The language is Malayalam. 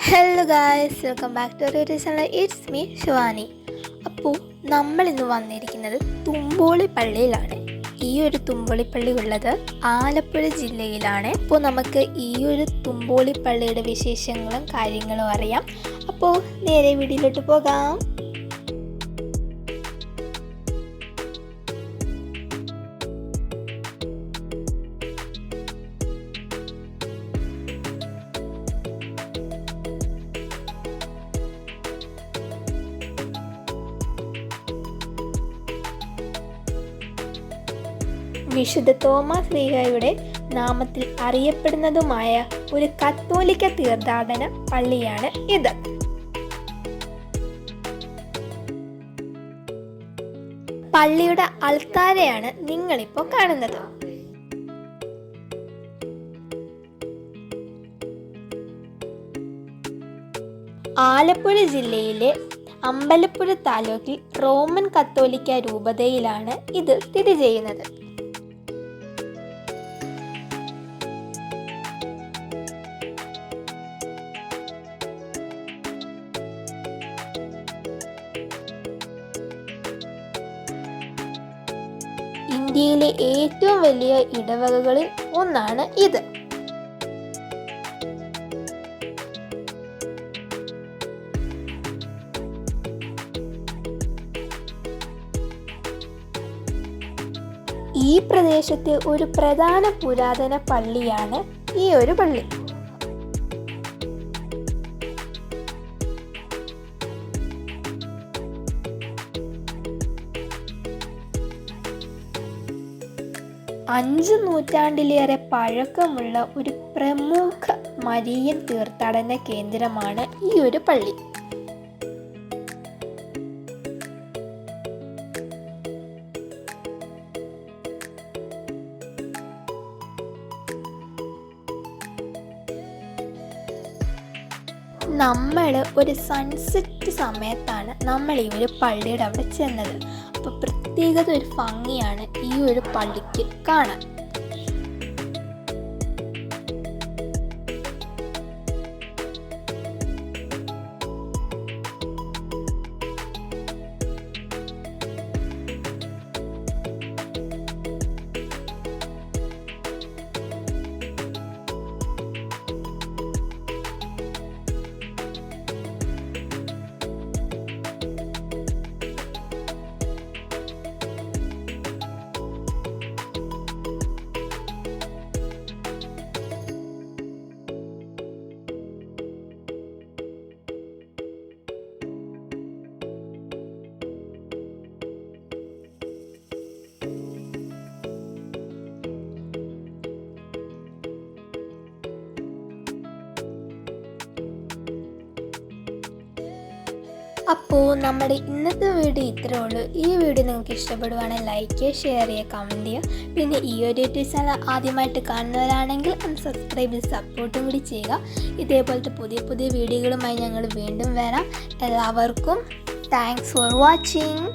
Hello guys, welcome back to our channel. It's me Shivani. അപ്പോൾ നമ്മളിന്ന് വന്നിരിക്കുന്നത് തുമ്പോളി പള്ളിയിലാണ്. ഈ ഒരു തുമ്പോളി പള്ളി ഉള്ളത് ആലപ്പുഴ ജില്ലയിലാണ്. അപ്പോൾ നമുക്ക് ഈ ഒരു തുമ്പോളി പള്ളിയുടെ വിശേഷങ്ങളും കാര്യങ്ങളും അറിയാം. അപ്പോൾ നേരെ വീഡിയോയിലോട്ട് പോകാം. വിശുദ്ധ തോമസ് ശ്ലീഹായുടെ നാമത്തിൽ അറിയപ്പെടുന്നതുമായ ഒരു കത്തോലിക്ക തീർത്ഥാടന പള്ളിയാണ് ഇത്. പള്ളിയുടെ അൾത്താരയാണ് നിങ്ങളിപ്പോൾ കാണുന്നത്. ആലപ്പുഴ ജില്ലയിലെ അമ്പലപ്പുഴ താലൂക്കിൽ റോമൻ കത്തോലിക്ക രൂപതയിലാണ് ഇത് സ്ഥിതി ചെയ്യുന്നത്. ഇന്ത്യയിലെ ഏറ്റവും വലിയ ഇടവകകളിൽ ഒന്നാണ് ഇത്. ഈ പ്രദേശത്തെ ഒരു പ്രധാന പുരാതന പള്ളിയാണ് ഈ ഒരു പള്ളി. അഞ്ച് നൂറ്റാണ്ടിലേറെ പഴക്കമുള്ള ഒരു പ്രമുഖ മരിയൻ തീർത്ഥാടന കേന്ദ്രമാണ് ഈ ഒരു പള്ളി. നമ്മൾ ഒരു സൺസെറ്റ് സമയത്താണ് നമ്മൾ ഈ ഒരു പള്ളിയുടെ അവിടെ ചെന്നത്. അപ്പോൾ പ്രത്യേകത ഒരു ഭംഗിയാണ് ഈ ഒരു പള്ളിക്ക് കാണാൻ. അപ്പോൾ നമ്മുടെ ഇന്നത്തെ വീഡിയോ ഇത്രേ ഉള്ളൂ. ഈ വീഡിയോ നിങ്ങൾക്ക് ഇഷ്ടപ്പെടുവാണെങ്കിൽ ലൈക്ക് ചെയ്യുക, ഷെയർ ചെയ്യുക, കമൻറ്റ് ചെയ്യുക. പിന്നെ ഈ ഒരു യൂട്യൂബ് ചാനൽ ആദ്യമായിട്ട് കാണുന്നവരാണെങ്കിൽ സബ്സ്ക്രൈബ് ചെയ്ത് സപ്പോർട്ടും കൂടി ചെയ്യുക. ഇതേപോലത്തെ പുതിയ പുതിയ വീഡിയോകളുമായി ഞങ്ങൾ വീണ്ടും വരാം. എല്ലാവർക്കും താങ്ക്സ് ഫോർ വാച്ചിങ്.